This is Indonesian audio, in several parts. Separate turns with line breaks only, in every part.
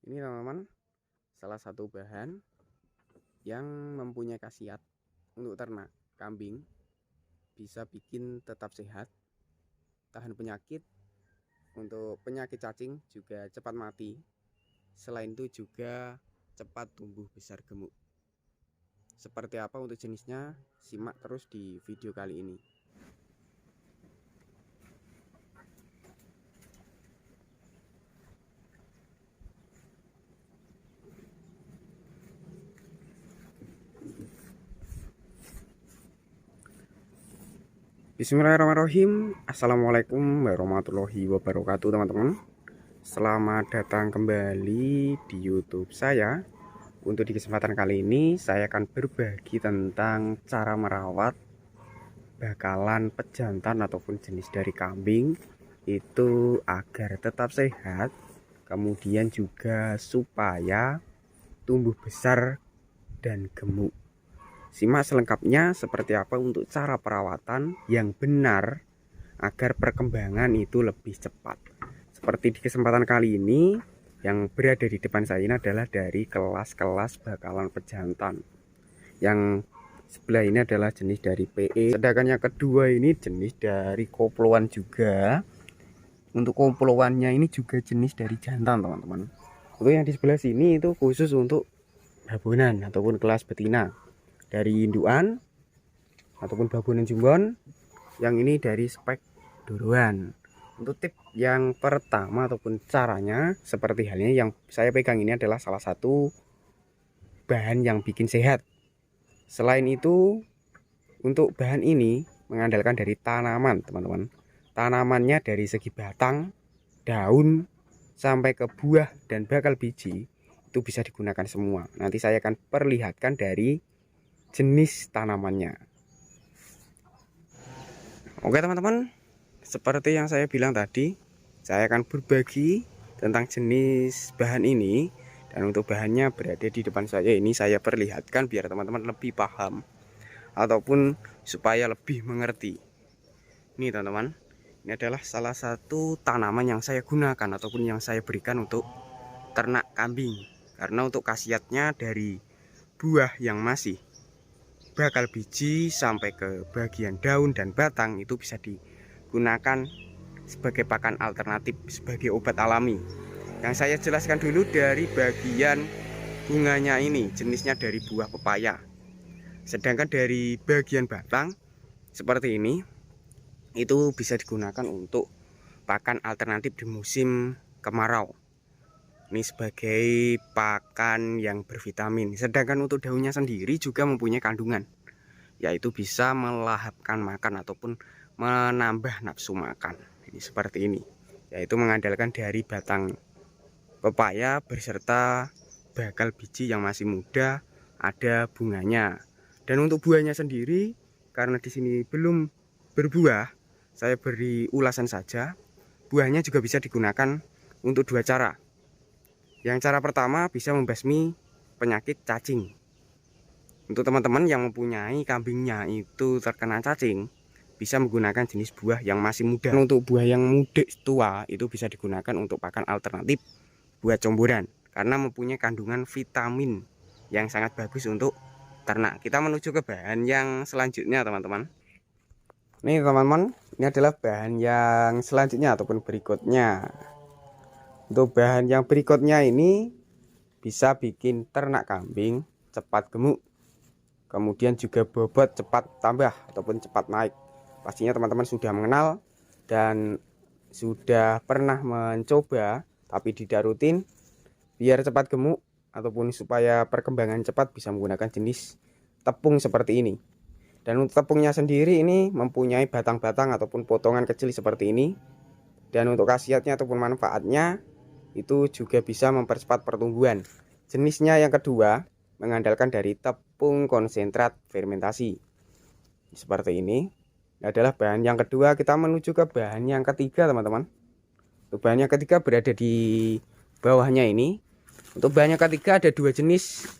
Ini teman-teman, salah satu bahan yang mempunyai khasiat untuk ternak kambing, bisa bikin tetap sehat, tahan penyakit, untuk penyakit cacing juga cepat mati. Selain itu juga cepat tumbuh besar gemuk. Seperti apa untuk jenisnya? Simak terus di video kali ini. Bismillahirrahmanirrahim. Assalamualaikum warahmatullahi wabarakatuh, teman-teman. Selamat datang kembali di YouTube saya. Untuk di kesempatan kali ini saya akan berbagi tentang cara merawat bakalan pejantan ataupun jenis dari kambing itu agar tetap sehat, kemudian juga supaya tumbuh besar dan gemuk. Simak selengkapnya seperti apa untuk cara perawatan yang benar agar perkembangan itu lebih cepat. Seperti di kesempatan kali ini, yang berada di depan saya ini adalah dari kelas-kelas bakalan pejantan. Yang sebelah ini adalah jenis dari PE. Sedangkan yang kedua ini jenis dari koploan juga. Untuk koploannya ini juga jenis dari jantan, teman-teman. Untuk yang di sebelah sini itu khusus untuk babonan ataupun kelas betina. Dari induan ataupun babonan jumbon, yang ini dari spek duluan. Untuk tip yang pertama ataupun caranya seperti halnya yang saya pegang ini adalah salah satu bahan yang bikin sehat. Selain itu, untuk bahan ini mengandalkan dari tanaman, teman-teman. Tanamannya dari segi batang, daun, sampai ke buah dan bakal biji itu bisa digunakan semua. Nanti saya akan perlihatkan dari jenis tanamannya. Oke teman-teman, seperti yang saya bilang tadi, saya akan berbagi tentang jenis bahan ini. Dan untuk bahannya berada di depan saya ini, saya perlihatkan biar teman-teman lebih paham ataupun supaya lebih mengerti. Ini teman-teman, ini adalah salah satu tanaman yang saya gunakan ataupun yang saya berikan untuk ternak kambing. Karena untuk khasiatnya dari buah yang masih bakal biji sampai ke bagian daun dan batang itu bisa digunakan sebagai pakan alternatif, sebagai obat alami. Yang saya jelaskan dulu dari bagian bunganya ini, jenisnya dari buah pepaya. Sedangkan dari bagian batang seperti ini itu bisa digunakan untuk pakan alternatif di musim kemarau. Ini sebagai pakan yang bervitamin. Sedangkan untuk daunnya sendiri juga mempunyai kandungan, yaitu bisa melahapkan makan ataupun menambah nafsu makan. Ini seperti ini, yaitu mengandalkan dari batang pepaya beserta bakal biji yang masih muda, ada bunganya. Dan untuk buahnya sendiri, karena di sini belum berbuah, saya beri ulasan saja. Buahnya juga bisa digunakan untuk dua cara. Yang cara pertama bisa membasmi penyakit cacing. Untuk teman-teman yang mempunyai kambingnya itu terkena cacing, bisa menggunakan jenis buah yang masih muda. Untuk buah yang muda tua itu bisa digunakan untuk pakan alternatif buat comboran, karena mempunyai kandungan vitamin yang sangat bagus untuk ternak. Kita menuju ke bahan yang selanjutnya, teman-teman. Nih teman-teman, ini adalah bahan yang selanjutnya ataupun berikutnya. Untuk bahan yang berikutnya ini bisa bikin ternak kambing cepat gemuk, kemudian juga bobot cepat tambah ataupun cepat naik. Pastinya teman-teman sudah mengenal dan sudah pernah mencoba, tapi tidak rutin. Biar cepat gemuk ataupun supaya perkembangan cepat bisa menggunakan jenis tepung seperti ini. Dan untuk tepungnya sendiri ini mempunyai batang-batang ataupun potongan kecil seperti ini. Dan untuk khasiatnya ataupun manfaatnya itu juga bisa mempercepat pertumbuhan. Jenisnya yang kedua mengandalkan dari tepung konsentrat fermentasi. Seperti ini adalah bahan yang kedua. Kita menuju ke bahan yang ketiga, teman-teman. Untuk bahan yang ketiga berada di bawahnya ini. Untuk bahan yang ketiga ada dua jenis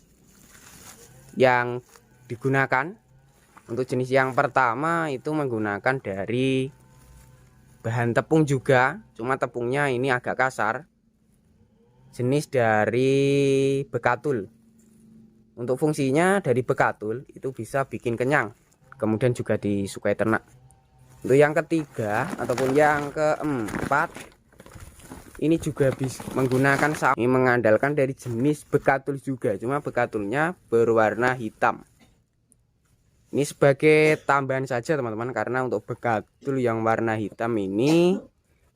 yang digunakan. Untuk jenis yang pertama itu menggunakan dari bahan tepung juga, cuma tepungnya ini agak kasar. jenis dari bekatul. Untuk fungsinya dari bekatul itu bisa bikin kenyang, kemudian juga disukai ternak. Untuk yang ketiga ataupun yang keempat, ini juga bisa menggunakan ini mengandalkan dari jenis bekatul juga, cuma bekatulnya berwarna hitam. Ini sebagai tambahan saja teman-teman, karena untuk bekatul yang warna hitam ini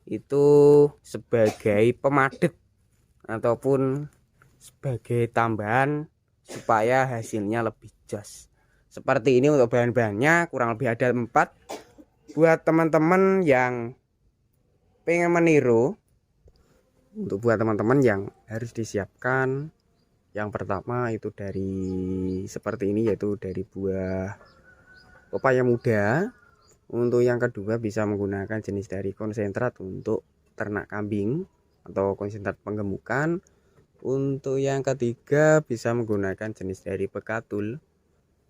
itu sebagai pemadet ataupun sebagai tambahan supaya hasilnya lebih jos. Seperti ini untuk bahan-bahannya, kurang lebih ada 4. Buat teman-teman yang pengen meniru, untuk buat teman-teman yang harus disiapkan, yang pertama itu dari seperti ini, yaitu dari buah pepaya muda. Untuk yang kedua bisa menggunakan jenis dari konsentrat untuk ternak kambing atau konsentrat penggemukan. Untuk yang ketiga bisa menggunakan jenis dari bekatul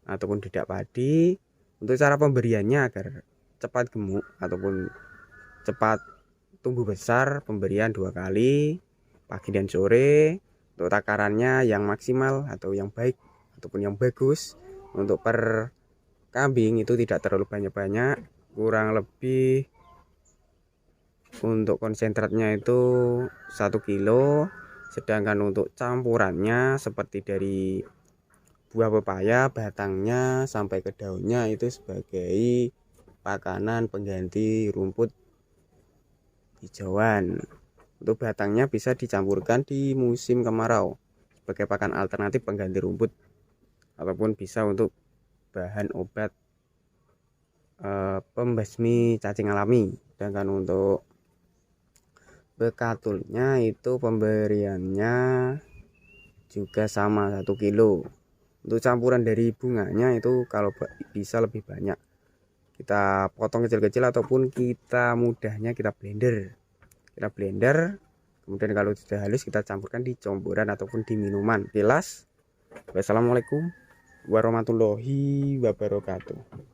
ataupun dedak padi. Untuk cara pemberiannya agar cepat gemuk ataupun cepat tumbuh besar, pemberian 2 kali, pagi dan sore. Untuk takarannya yang maksimal atau yang baik ataupun yang bagus untuk per kambing itu tidak terlalu banyak-banyak, kurang lebih untuk konsentratnya itu 1 kilo. Sedangkan untuk campurannya seperti dari buah pepaya, batangnya sampai ke daunnya itu sebagai pakanan pengganti rumput hijauan. Untuk batangnya bisa dicampurkan di musim kemarau sebagai pakan alternatif pengganti rumput, ataupun bisa untuk bahan obat pembasmi cacing alami. Sedangkan untuk bekatulnya itu pemberiannya juga sama 1 kilo. Untuk campuran dari bunganya itu kalau bisa lebih banyak, kita potong kecil-kecil ataupun kita mudahnya kita blender. Kemudian kalau sudah halus kita campurkan di comboran ataupun di minuman. Jelas. Wassalamualaikum warahmatullahi wabarakatuh.